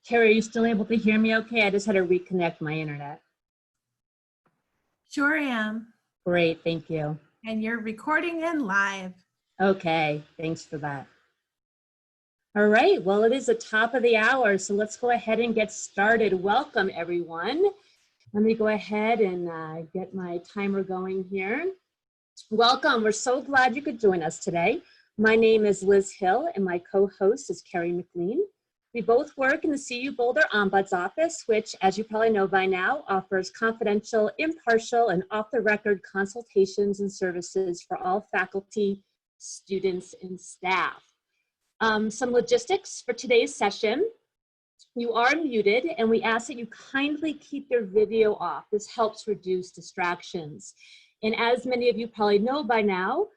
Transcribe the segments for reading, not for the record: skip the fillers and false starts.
Carrie, are you still able to hear me okay? I just had to reconnect my internet. Sure am. Great, thank you. And you're recording and live. Okay, thanks for that. All right, well, it is the top of the hour, so let's go ahead and get started. Welcome, everyone. Let me go ahead and get my timer going here. Welcome, we're so glad you could join us today. My name is Liz Hill, and my co-host is Carrie McLean. We both work in the CU Boulder Ombuds Office, which, as you probably know by now, offers confidential, impartial, and off-the-record consultations and services for all faculty, students, and staff. Some logistics for today's session. You are muted, and we ask that you kindly keep your video off. This helps reduce distractions. And as many of you probably know by now,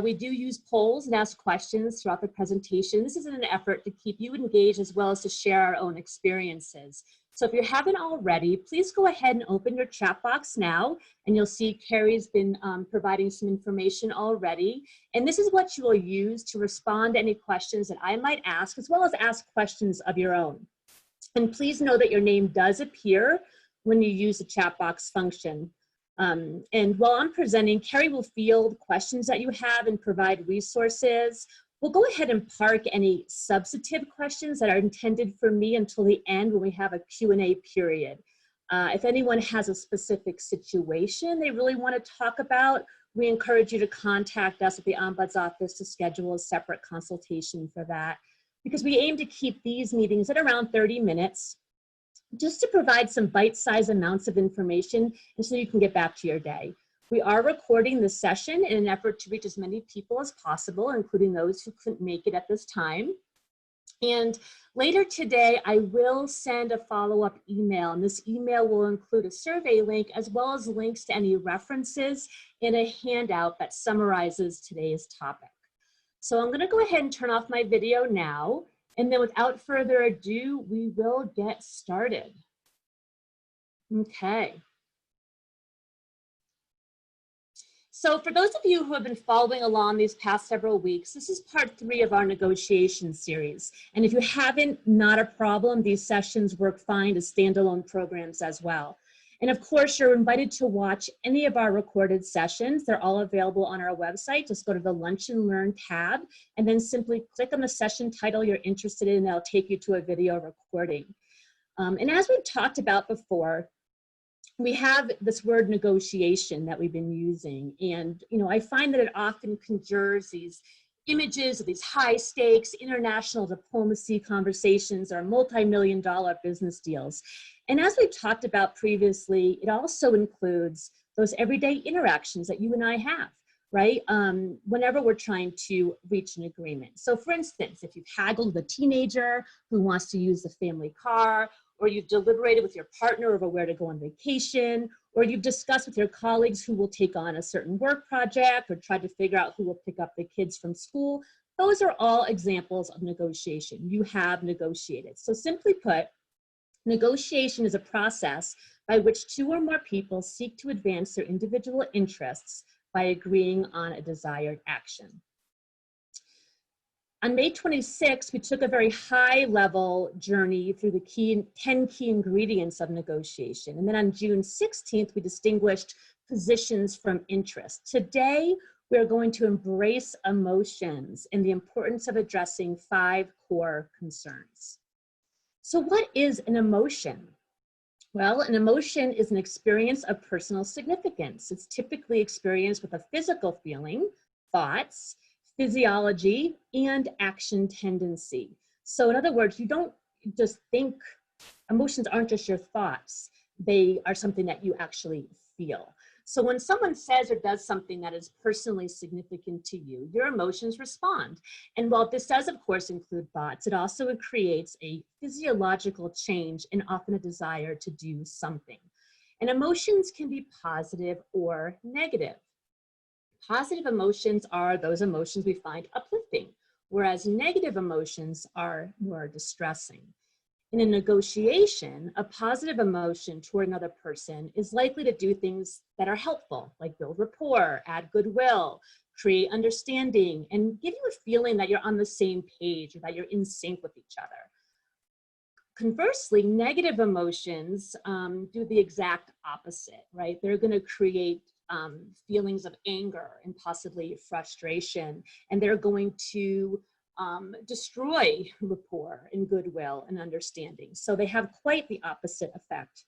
we do use polls and ask questions throughout the presentation. This is in an effort to keep you engaged as well as to share our own experiences. So if you haven't already, please go ahead and open your chat box now, and you'll see Carrie's been providing some information already. And this is what you will use to respond to any questions that I might ask, as well as ask questions of your own. And please know that your name does appear when you use the chat box function. And while I'm presenting, Carrie will field questions that you have and provide resources. We'll go ahead and park any substantive questions that are intended for me until the end when we have a Q&A period. If anyone has a specific situation they really want to talk about, we encourage you to contact us at the Ombuds Office to schedule a separate consultation for that, because we aim to keep these meetings at around 30 minutes. Just to provide some bite-sized amounts of information and so you can get back to your day. We are recording this session in an effort to reach as many people as possible, including those who couldn't make it at this time. And later today, I will send a follow-up email, and this email will include a survey link as well as links to any references in a handout that summarizes today's topic. So I'm gonna go ahead and turn off my video now. And then without further ado, we will get started. Okay. So for those of you who have been following along these past several weeks, this is part 3 of our negotiation series. And if you haven't, not a problem. These sessions work fine as standalone programs as well. And of course, you're invited to watch any of our recorded sessions. They're all available on our website. Just go to the Lunch and Learn tab and then simply click on the session title you're interested in, and that'll take you to a video recording. And as we've talked about before, we have this word negotiation that we've been using. And I find that it often conjures these images of these high stakes international diplomacy conversations or multi-million-dollar business deals. And as we've talked about previously, it also includes those everyday interactions that you and I have, right? Whenever we're trying to reach an agreement. So for instance, if you've haggled with a teenager who wants to use the family car, or you've deliberated with your partner over where to go on vacation, or you've discussed with your colleagues who will take on a certain work project, or tried to figure out who will pick up the kids from school, those are all examples of negotiation. You have negotiated. So simply put, negotiation is a process by which 2 or more people seek to advance their individual interests by agreeing on a desired action. On May 26th, we took a very high-level journey through the 10 key ingredients of negotiation. And then on June 16th, we distinguished positions from interest. Today, we are going to embrace emotions and the importance of addressing 5 core concerns. So what is an emotion? Well, an emotion is an experience of personal significance. It's typically experienced with a physical feeling, thoughts, physiology, and action tendency. So in other words, you don't just think, emotions aren't just your thoughts. They are something that you actually feel. So when someone says or does something that is personally significant to you, your emotions respond. And while this does, of course, include thoughts, it also creates a physiological change and often a desire to do something. And emotions can be positive or negative. Positive emotions are those emotions we find uplifting, whereas negative emotions are more distressing. In a negotiation, a positive emotion toward another person is likely to do things that are helpful, like build rapport, add goodwill, create understanding, and give you a feeling that you're on the same page or that you're in sync with each other. conversely, negative emotions do the exact opposite, right? They're going to create feelings of anger and possibly frustration, and they're going to destroy rapport and goodwill and understanding. So they have quite the opposite effect.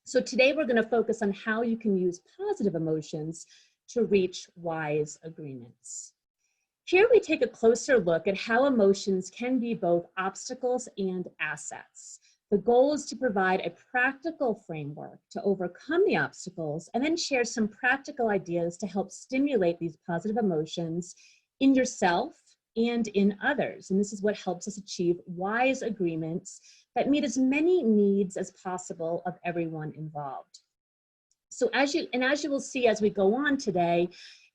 So today we're going to focus on how you can use positive emotions to reach wise agreements. Here we take a closer look at how emotions can be both obstacles and assets. The goal is to provide a practical framework to overcome the obstacles and then share some practical ideas to help stimulate these positive emotions in yourself and in others. And this is what helps us achieve wise agreements that meet as many needs as possible of everyone involved. So as you will see as we go on today,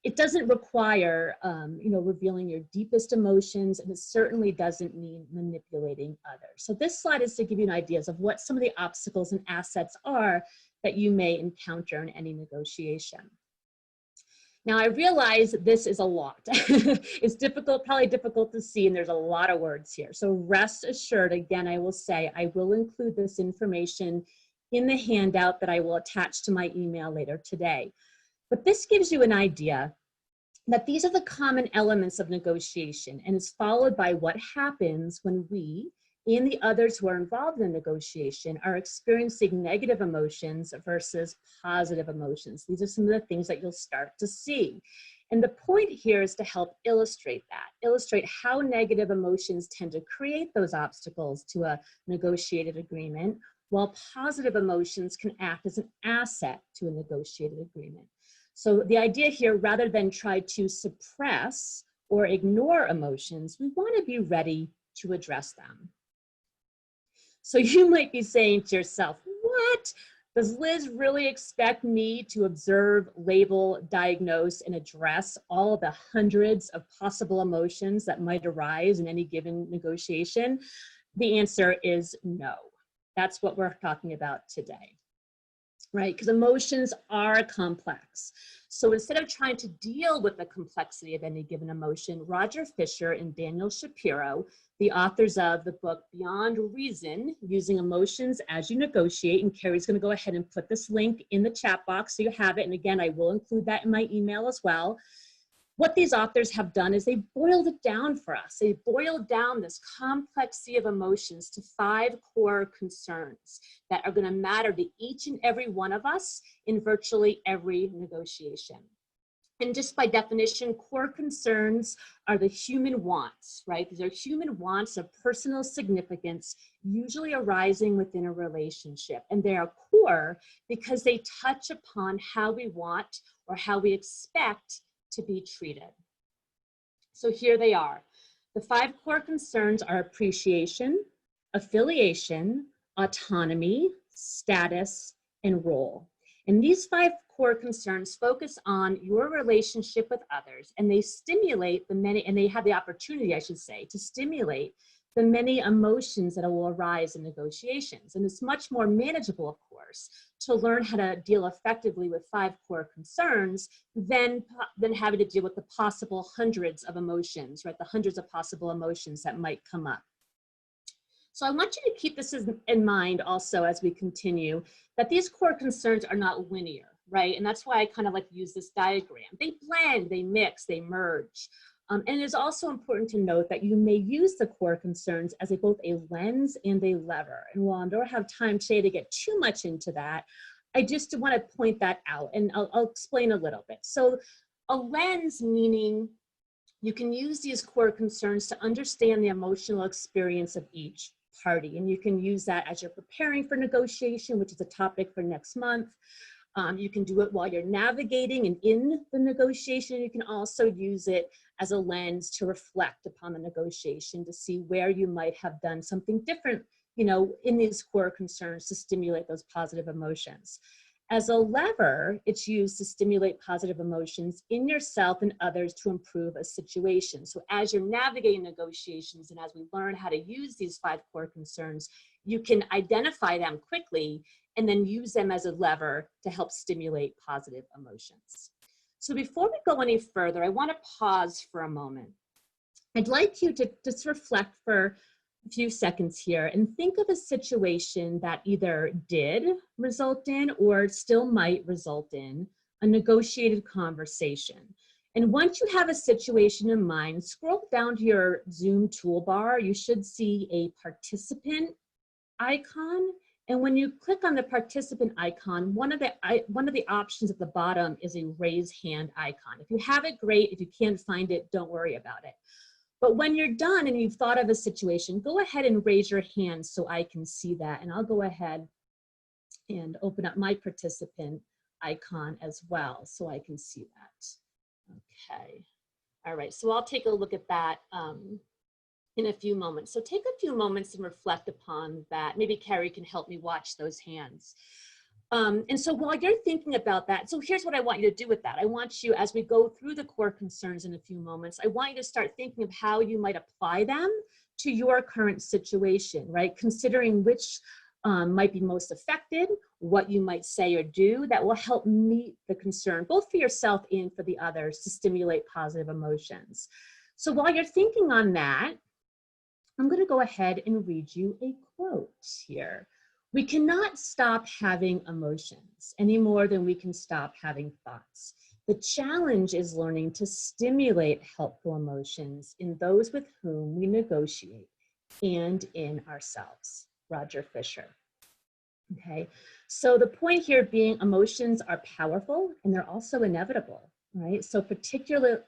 it doesn't require, revealing your deepest emotions, and it certainly doesn't mean manipulating others. So this slide is to give you an idea of what some of the obstacles and assets are that you may encounter in any negotiation. Now, I realize this is a lot. It's difficult, probably difficult to see, and there's a lot of words here. So rest assured, again, I will say, I will include this information in the handout that I will attach to my email later today. But this gives you an idea that these are the common elements of negotiation, and is followed by what happens when we and the others who are involved in the negotiation are experiencing negative emotions versus positive emotions. These are some of the things that you'll start to see. And the point here is to help illustrate that, illustrate how negative emotions tend to create those obstacles to a negotiated agreement, while positive emotions can act as an asset to a negotiated agreement. So the idea here, rather than try to suppress or ignore emotions, we want to be ready to address them. So you might be saying to yourself, what? Does Liz really expect me to observe, label, diagnose, and address all of the hundreds of possible emotions that might arise in any given negotiation? The answer is no. That's what we're talking about today. Right? Because emotions are complex. So instead of trying to deal with the complexity of any given emotion, Roger Fisher and Daniel Shapiro, the authors of the book Beyond Reason, Using Emotions as You Negotiate, and Carrie's going to go ahead and put this link in the chat box so you have it. And again, I will include that in my email as well. What these authors have done is they boiled it down for us. They boiled down this complex sea of emotions to 5 core concerns that are going to matter to each and every one of us in virtually every negotiation. And just by definition, core concerns are the human wants, right? These are human wants of personal significance, usually arising within a relationship. And they are core because they touch upon how we want or how we expect to be treated. So here they are. The 5 core concerns are appreciation, affiliation, autonomy, status, and role. And these 5 core concerns focus on your relationship with others, and they stimulate the many, and they have the opportunity, I should say, to stimulate the many emotions that will arise in negotiations. And it's much more manageable, of course, to learn how to deal effectively with 5 core concerns than having to deal with the possible hundreds of emotions, right? The hundreds of possible emotions that might come up. So I want you to keep this in mind also as we continue, that these core concerns are not linear, right? And that's why I kind of like to use this diagram. They blend, they mix, they merge. And it is also important to note that you may use the core concerns as both a lens and a lever. And while I don't have time today to get too much into that, I just want to point that out, and I'll explain a little bit. So a lens meaning you can use these core concerns to understand the emotional experience of each party. And you can use that as you're preparing for negotiation, which is a topic for next month. You can do it while you're navigating and in the negotiation. You can also use it as a lens to reflect upon the negotiation to see where you might have done something different, in these core concerns to stimulate those positive emotions. As a lever, it's used to stimulate positive emotions in yourself and others to improve a situation. So as you're navigating negotiations and as we learn how to use these 5 core concerns, you can identify them quickly and then use them as a lever to help stimulate positive emotions. So before we go any further, I want to pause for a moment. I'd like you to just reflect for a few seconds here and think of a situation that either did result in or still might result in a negotiated conversation. And once you have a situation in mind, scroll down to your Zoom toolbar. You should see a participant icon. And when you click on the participant icon, one of the options at the bottom is a raise hand icon. If you have it, great. If you can't find it, don't worry about it. But when you're done and you've thought of a situation, go ahead and raise your hand so I can see that. And I'll go ahead and open up my participant icon as well so I can see that. Okay. All right, so I'll take a look at that in a few moments. So take a few moments and reflect upon that. Maybe Carrie can help me watch those hands. And so while you're thinking about that, so here's what I want you to do with that. I want you, as we go through the core concerns in a few moments, I want you to start thinking of how you might apply them to your current situation, right? Considering which might be most affected, what you might say or do that will help meet the concern, both for yourself and for the others, to stimulate positive emotions. So while you're thinking on that, I'm going to go ahead and read you a quote here. We cannot stop having emotions any more than we can stop having thoughts. The challenge is learning to stimulate helpful emotions in those with whom we negotiate and in ourselves. Roger Fisher. Okay, so the point here being emotions are powerful and they're also inevitable, right? So particularly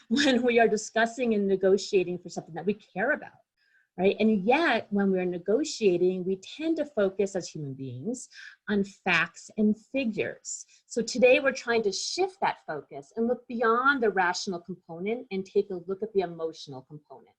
when we are discussing and negotiating for something that we care about, right? And yet when we're negotiating, we tend to focus as human beings on facts and figures. So today we're trying to shift that focus and look beyond the rational component and take a look at the emotional component.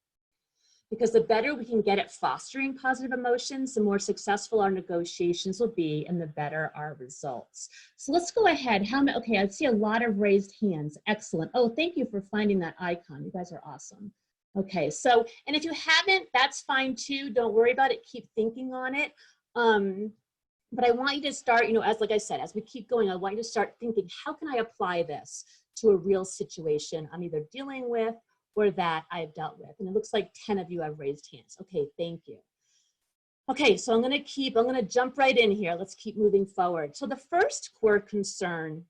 Because the better we can get at fostering positive emotions, the more successful our negotiations will be and the better our results. So let's go ahead. Okay, I see a lot of raised hands. Excellent. Oh, thank you for finding that icon. You guys are awesome. Okay, so, and if you haven't, that's fine too. Don't worry about it. Keep thinking on it. But I want you to start, like I said, as we keep going, I want you to start thinking, how can I apply this to a real situation I'm either dealing with or that I've dealt with? And it looks like 10 of you have raised hands. Okay, thank you. Okay, so I'm gonna jump right in here. Let's keep moving forward. So the first core concern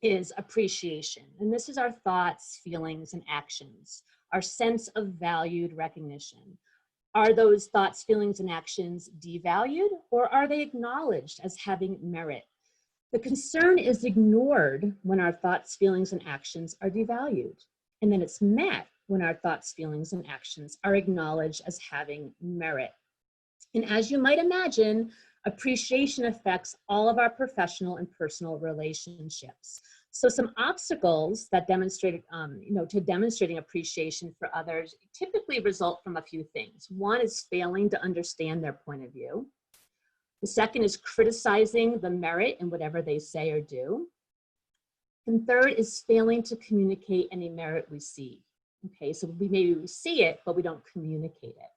is appreciation. And this is our thoughts, feelings, and actions, our sense of valued recognition. Are those thoughts, feelings, and actions devalued, or are they acknowledged as having merit? The concern is ignored when our thoughts, feelings, and actions are devalued. And then it's met when our thoughts, feelings, and actions are acknowledged as having merit. And as you might imagine, appreciation affects all of our professional and personal relationships. So some obstacles that demonstrate, to demonstrating appreciation for others typically result from a few things. One is failing to understand their point of view. The second is criticizing the merit in whatever they say or do. And third is failing to communicate any merit we see. Okay, so maybe we see it, but we don't communicate it.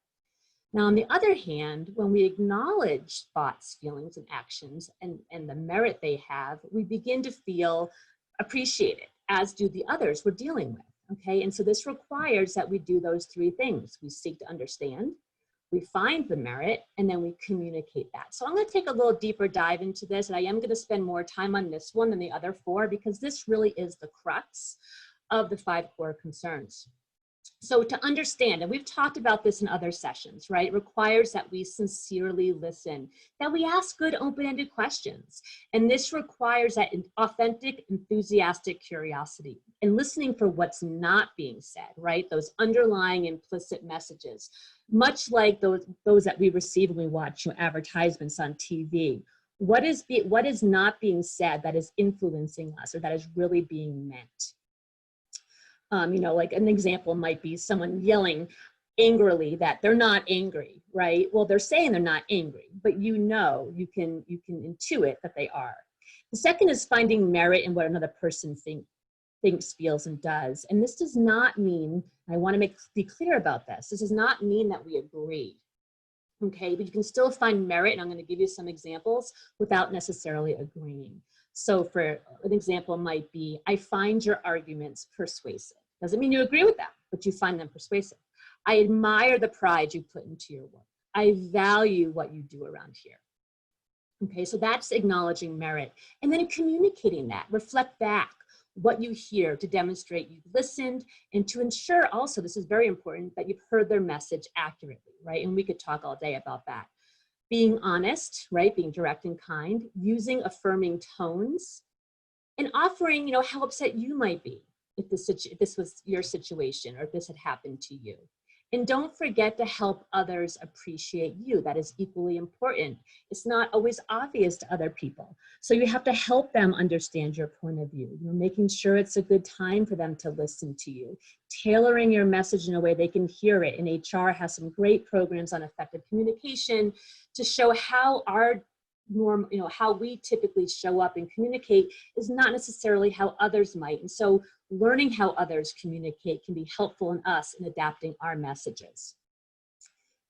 Now, on the other hand, when we acknowledge thoughts, feelings, and actions and the merit they have, we begin to feel appreciated, as do the others we're dealing with. Okay, and so this requires that we do those three things. We seek to understand, we find the merit, and then we communicate that. So I'm going to take a little deeper dive into this, and I am going to spend more time on this one than the other four because this really is the crux of the 5 core concerns. So to understand, and we've talked about this in other sessions, right? It requires that we sincerely listen, that we ask good open-ended questions. And this requires that authentic, enthusiastic curiosity and listening for what's not being said, right? Those underlying implicit messages, much like those that we receive when we watch advertisements on TV. What is not being said that is influencing us or that is really being meant? Like an example might be someone yelling angrily that they're not angry, right? Well, they're saying they're not angry, but you can intuit that they are. The second is finding merit in what another person thinks, feels, and does. And this does not mean, I want to be clear about this, this does not mean that we agree. Okay, but you can still find merit, and I'm going to give you some examples without necessarily agreeing. So for an example might be, I find your arguments persuasive. Doesn't mean you agree with them, but you find them persuasive. I admire the pride you put into your work. I value what you do around here. Okay, so that's acknowledging merit. And then communicating that, reflect back what you hear to demonstrate you've listened and to ensure also, this is very important, that you've heard their message accurately, right? And we could talk all day about that. Being honest, right? Being direct and kind, using affirming tones, and offering, how upset you might be if this was your situation or if this had happened to you. And don't forget to help others appreciate you. That is equally important. It's not always obvious to other people. So you have to help them understand your point of view, making sure it's a good time for them to listen to you, tailoring your message in a way they can hear it. And HR has some great programs on effective communication to show how our norm, how we typically show up and communicate is not necessarily how others might. And so learning how others communicate can be helpful in us in adapting our messages.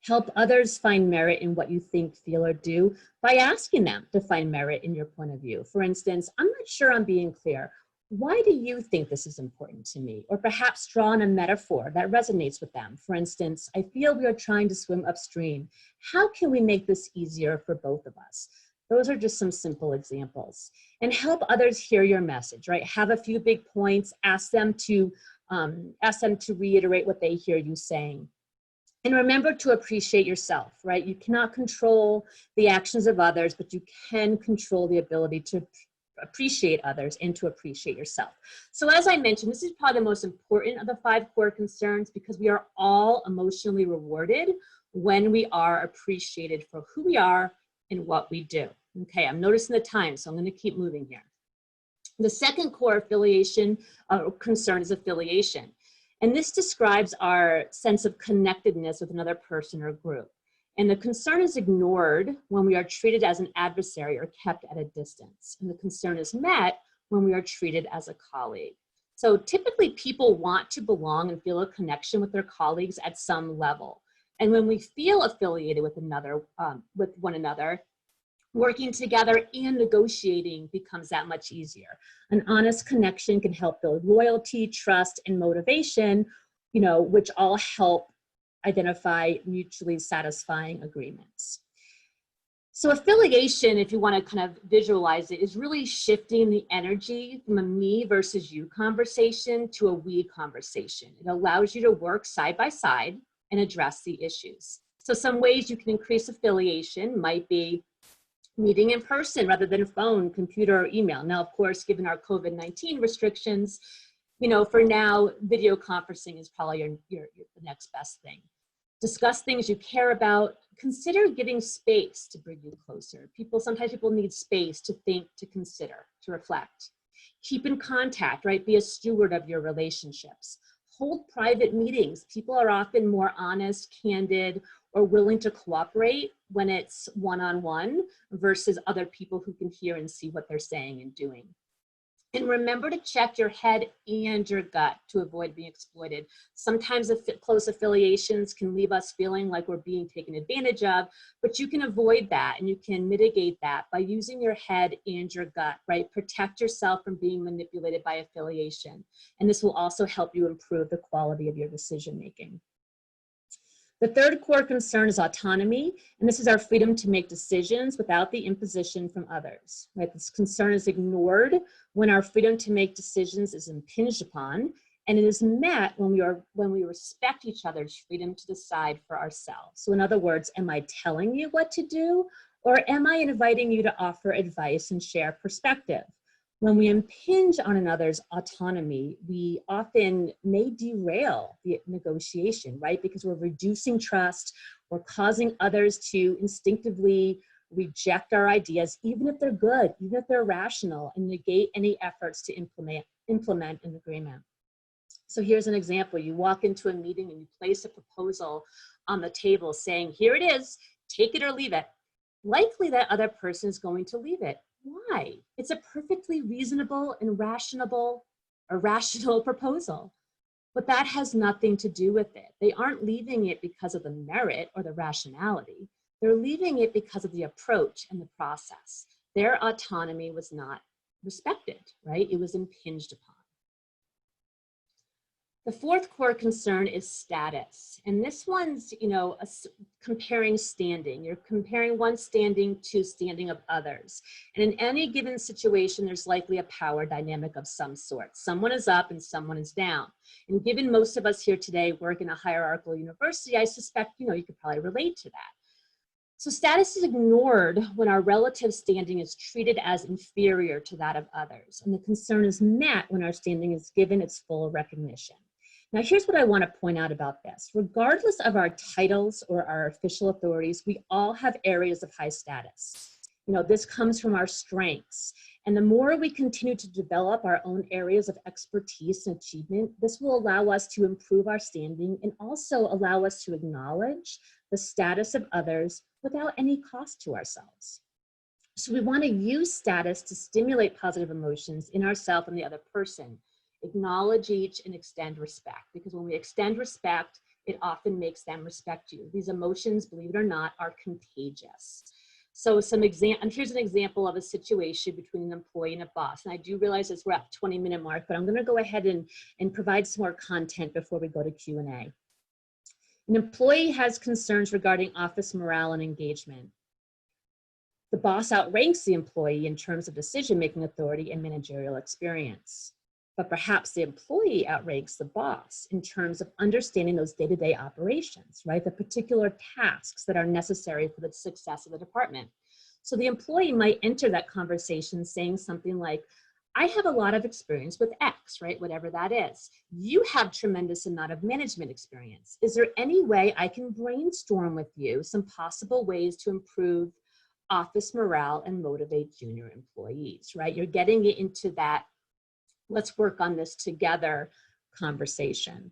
Help others find merit in what you think, feel, or do by asking them to find merit in your point of view. For instance, I'm not sure I'm being clear. Why do you think this is important to me? Or perhaps draw on a metaphor that resonates with them. For instance, I feel we are trying to swim upstream. How can we make this easier for both of us? Those are just some simple examples. And help others hear your message, right? Have a few big points, ask them to reiterate what they hear you saying. And remember to appreciate yourself, right? You cannot control the actions of others, but you can control the ability to appreciate others and to appreciate yourself. So as I mentioned, this is probably the most important of the 5 core concerns because we are all emotionally rewarded when we are appreciated for who we are and what we do. Okay, I'm noticing the time, so I'm going to keep moving here. The second core affiliation concern is affiliation. And this describes our sense of connectedness with another person or group. And the concern is ignored when we are treated as an adversary or kept at a distance. And the concern is met when we are treated as a colleague. So typically people want to belong and feel a connection with their colleagues at some level. And when we feel affiliated with one another, working together and negotiating becomes that much easier. An honest connection can help build loyalty, trust, and motivation, which all help identify mutually satisfying agreements. So affiliation, if you want to kind of visualize it, is really shifting the energy from a me versus you conversation to a we conversation. It allows you to work side by side and address the issues. So some ways you can increase affiliation might be meeting in person rather than phone, computer, or email. Now, of course, given our COVID-19 restrictions, for now, video conferencing is probably the next best thing. Discuss things you care about. Consider giving space to bring you closer. Sometimes people need space to think, to consider, to reflect. Keep in contact, right? Be a steward of your relationships. Hold private meetings. People are often more honest, candid, or willing to cooperate when it's one-on-one versus other people who can hear and see what they're saying and doing. And remember to check your head and your gut to avoid being exploited. Sometimes close affiliations can leave us feeling like we're being taken advantage of, but you can avoid that and you can mitigate that by using your head and your gut, right? Protect yourself from being manipulated by affiliation. And this will also help you improve the quality of your decision-making. The third core concern is autonomy, and this is our freedom to make decisions without the imposition from others. Right? This concern is ignored when our freedom to make decisions is impinged upon, and it is met when we respect each other's freedom to decide for ourselves. So in other words, am I telling you what to do, or am I inviting you to offer advice and share perspective? When we impinge on another's autonomy, we often may derail the negotiation, right? Because we're reducing trust, we're causing others to instinctively reject our ideas, even if they're good, even if they're rational, and negate any efforts to implement an agreement. So here's an example. You walk into a meeting and you place a proposal on the table saying, here it is, take it or leave it. Likely that other person is going to leave it. Why? It's a perfectly reasonable and rational proposal. But that has nothing to do with it. They aren't leaving it because of the merit or the rationality. They're leaving it because of the approach and the process. Their autonomy was not respected, right? It was impinged upon. The fourth core concern is status. And this one's, comparing standing. You're comparing one standing to standing of others. And in any given situation, there's likely a power dynamic of some sort. Someone is up and someone is down. And given most of us here today work in a hierarchical university, I suspect, you could probably relate to that. So status is ignored when our relative standing is treated as inferior to that of others. And the concern is met when our standing is given its full recognition. Now, here's what I want to point out about this. Regardless of our titles or our official authorities, we all have areas of high status. This comes from our strengths. And the more we continue to develop our own areas of expertise and achievement, this will allow us to improve our standing and also allow us to acknowledge the status of others without any cost to ourselves. So we want to use status to stimulate positive emotions in ourselves and the other person. Acknowledge each and extend respect, because when we extend respect, it often makes them respect you. These emotions, believe it or not, are contagious. So here's an example of a situation between an employee and a boss. And I do realize we're at the 20-minute mark, but I'm going to go ahead and provide some more content before we go to Q&A. An employee has concerns regarding office morale and engagement. The boss outranks the employee in terms of decision-making authority and managerial experience. But perhaps the employee outranks the boss in terms of understanding those day-to-day operations, right? The particular tasks that are necessary for the success of the department. So the employee might enter that conversation saying something like, I have a lot of experience with X, right? Whatever that is. You have tremendous amount of management experience. Is there any way I can brainstorm with you some possible ways to improve office morale and motivate junior employees, right? You're getting it into that let's work on this together conversation.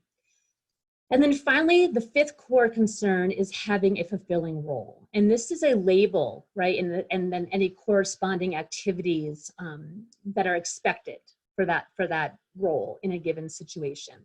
And then finally, the fifth core concern is having a fulfilling role. And this is a label, right? And then any corresponding activities that are expected for that role in a given situation.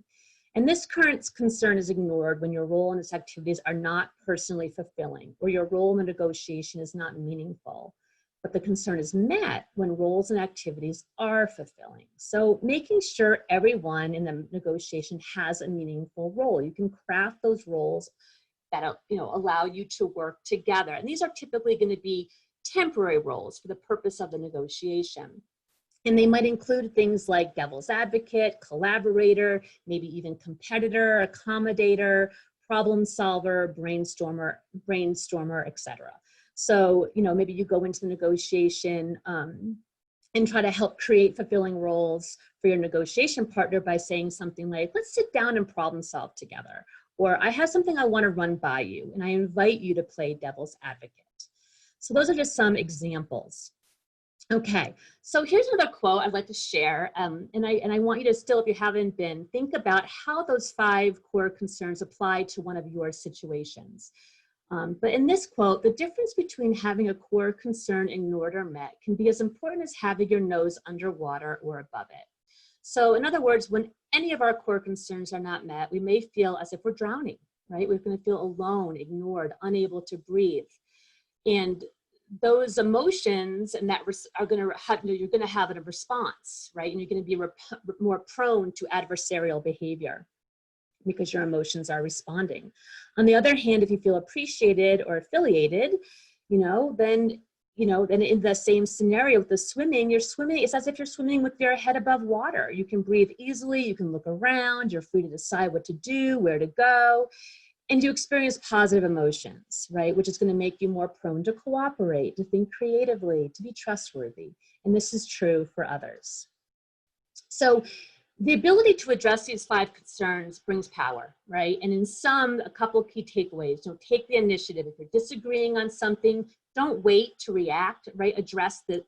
And this current concern is ignored when your role and its activities are not personally fulfilling, or your role in the negotiation is not meaningful. But the concern is met when roles and activities are fulfilling. So making sure everyone in the negotiation has a meaningful role. You can craft those roles that allow you to work together. And these are typically going to be temporary roles for the purpose of the negotiation. And they might include things like devil's advocate, collaborator, maybe even competitor, accommodator, problem solver, brainstormer, etc. So, maybe you go into the negotiation and try to help create fulfilling roles for your negotiation partner by saying something like, let's sit down and problem solve together. Or I have something I want to run by you, and I invite you to play devil's advocate. So those are just some examples. Okay, so here's another quote I'd like to share, and I want you to still, if you haven't been, think about how those 5 core concerns apply to one of your situations. But in this quote, the difference between having a core concern ignored or met can be as important as having your nose underwater or above it. So in other words, when any of our core concerns are not met, we may feel as if we're drowning, right? We're going to feel alone, ignored, unable to breathe. And those emotions and that are going to have, you're going to have a response, right? And you're going to be more prone to adversarial behavior, because your emotions are responding. On the other hand, if you feel appreciated or affiliated, then in the same scenario with the swimming, it's as if you're swimming with your head above water. You can breathe easily, you can look around, you're free to decide what to do, where to go, and you experience positive emotions, right? Which is going to make you more prone to cooperate, to think creatively, to be trustworthy. And this is true for others. So the ability to address these 5 concerns brings power, right? And in a couple of key takeaways. Take the initiative. If you're disagreeing on something, don't wait to react, right? Address it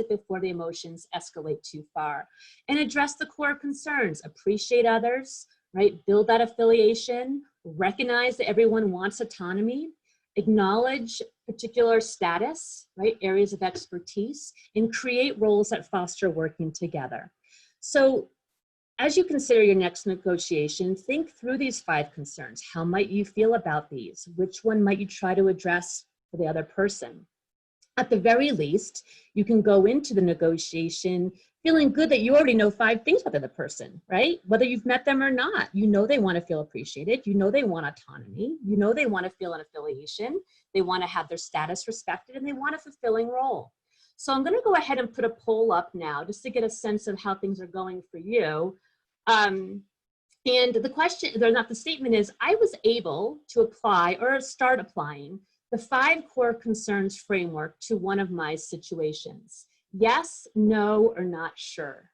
before the emotions escalate too far. And address the core concerns. Appreciate others, right? Build that affiliation. Recognize that everyone wants autonomy. Acknowledge particular status, right? Areas of expertise. And create roles that foster working together. So as you consider your next negotiation, think through these 5 concerns. How might you feel about these? Which one might you try to address for the other person? At the very least, you can go into the negotiation feeling good that you already know 5 things about the other person, right? Whether you've met them or not, you know they want to feel appreciated, you know they want autonomy, you know they want to feel an affiliation, they want to have their status respected, and they want a fulfilling role. So I'm going to go ahead and put a poll up now just to get a sense of how things are going for you. And the question, or not, the statement is, I was able to apply or start applying the 5 core concerns framework to one of my situations. Yes, no, or not sure.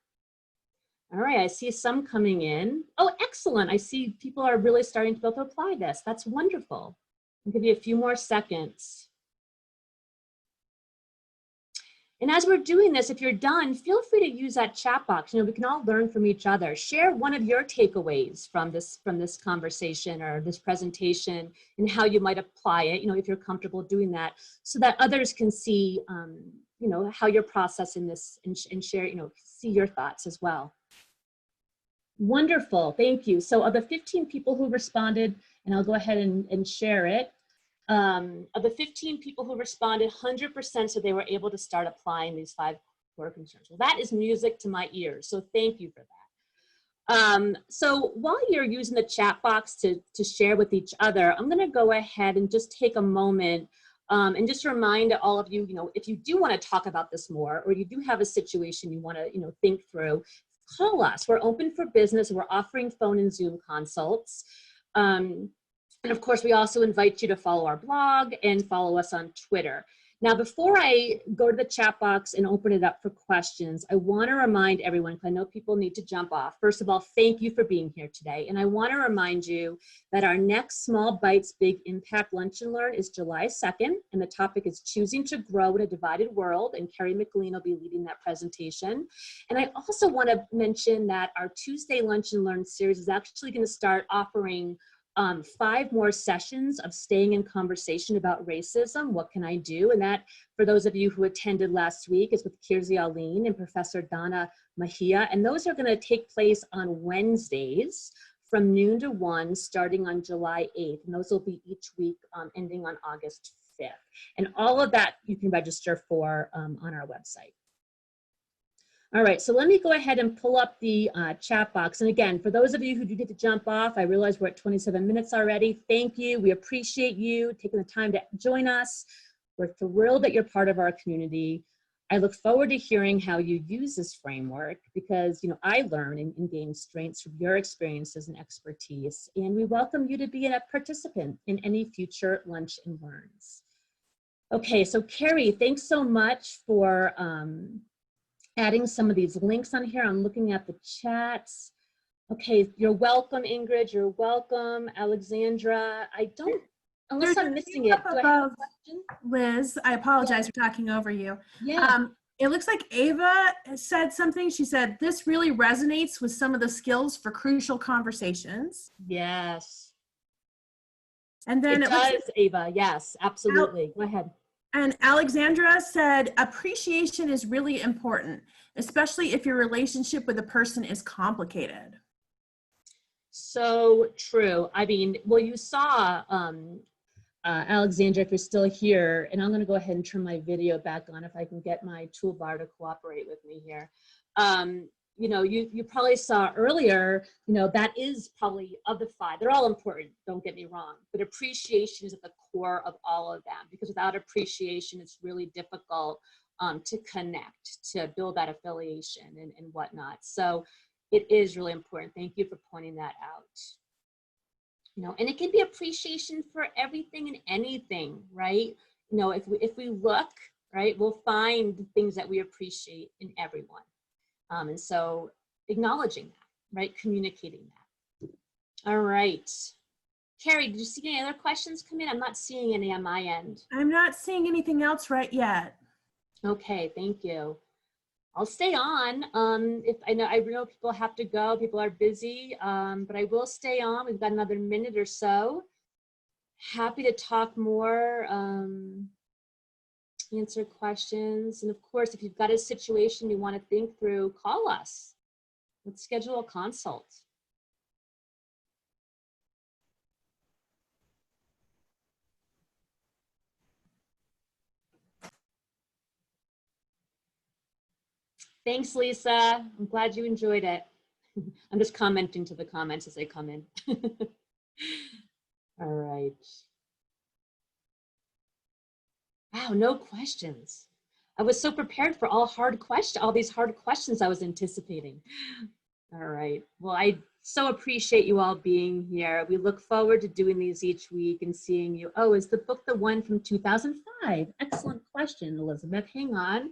All right, I see some coming in. Oh, excellent. I see people are really starting to be able to apply this. That's wonderful. I'll give you a few more seconds. And as we're doing this, if you're done, feel free to use that chat box. You know, we can all learn from each other. Share one of your takeaways from this conversation or this presentation and how you might apply it, you know, if you're comfortable doing that, so that others can see, you know, how you're processing this and share, you know, see your thoughts as well. Wonderful, thank you. So of the 15 people who responded, and I'll go ahead and share it, of the 15 people who responded, 100% said they were able to start applying these 5 core concerns. Well, that is music to my ears, so thank you for that. So while you're using the chat box to share with each other, I'm gonna go ahead and just take a moment and just remind all of you, you know, if you do wanna talk about this more, or you do have a situation you wanna, you know, think through, call us. We're open for business. We're offering phone and Zoom consults. And of course, we also invite you to follow our blog and follow us on Twitter. Now, before I go to the chat box and open it up for questions, I want to remind everyone, because I know people need to jump off. First of all, thank you for being here today. And I want to remind you that our next Small Bites, Big Impact Lunch and Learn is July 2nd. And the topic is Choosing to Grow in a Divided World. And Carrie McLean will be leading that presentation. And I also want to mention that our Tuesday Lunch and Learn series is actually going to start offering 5 more sessions of staying in conversation about racism. What can I do? And that, for those of you who attended last week, is with Kirsi Aline and Professor Donna Mahia. And those are going to take place on Wednesdays from noon to 1, starting on July 8th. And those will be each week, ending on August 5th. And all of that you can register for on our website. All right, so let me go ahead and pull up the chat box. And again, for those of you who do get to jump off, I realize we're at 27 minutes already. Thank you. We appreciate you taking the time to join us. We're thrilled that you're part of our community. I look forward to hearing how you use this framework, because, you know, I learn and gain strengths from your experiences and expertise. And we welcome you to be a participant in any future Lunch and Learns. Okay, so Carrie, thanks so much for adding some of these links on here. I'm looking at the chats. Okay, you're welcome, Ingrid. You're welcome, Alexandra. I don't, unless I'm missing it. Do I have a question? Liz, I apologize for talking over you. Yeah. It looks like Ava said something. She said, this really resonates with some of the skills for crucial conversations. Yes. And then it does, Ava. Yes, absolutely. Go ahead. And Alexandra said, appreciation is really important, especially if your relationship with a person is complicated. So true. I mean, well, you saw, Alexandra, if you're still here, and I'm going to go ahead and turn my video back on if I can get my toolbar to cooperate with me here. You know, you probably saw earlier, you know, that is probably of the 5. They're all important, don't get me wrong, but appreciation is at the core of all of them, because without appreciation, it's really difficult to connect, to build that affiliation and whatnot. So it is really important. Thank you for pointing that out. You know, and it can be appreciation for everything and anything, right? You know, if we look, right, we'll find things that we appreciate in everyone. And so acknowledging that, right? Communicating that. All right. Carrie, did you see any other questions come in? I'm not seeing any on my end. I'm not seeing anything else right yet. Okay, thank you. I'll stay on. If I know people have to go, people are busy, but I will stay on. We've got another minute or so. Happy to talk more. Answer questions. And of course, if you've got a situation you want to think through, call us. Let's schedule a consult. Thanks, Lisa. I'm glad you enjoyed it. I'm just commenting to the comments as they come in. All right. Wow, no questions. I was so prepared for all these hard questions I was anticipating. All right. Well, I so appreciate you all being here. We look forward to doing these each week and seeing you. Oh, is the book the one from 2005? Excellent question, Elizabeth. Hang on.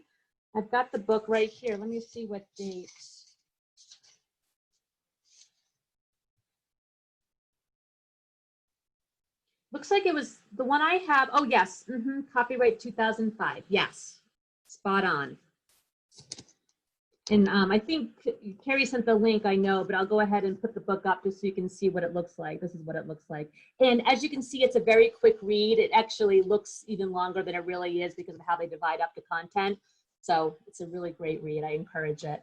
I've got the book right here. Let me see what date. Looks like it was the one I have. Oh, yes. Copyright 2005. Yes. Spot on. And I think Carrie sent the link, I know, but I'll go ahead and put the book up just so you can see what it looks like. This is what it looks like. And as you can see, it's a very quick read. It actually looks even longer than it really is because of how they divide up the content. So it's a really great read. I encourage it.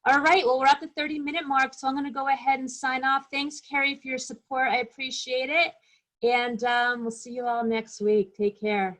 All right, well, we're at the 30-minute mark, so I'm going to go ahead and sign off. Thanks, Carrie, for your support. I appreciate it. And we'll see you all next week. Take care.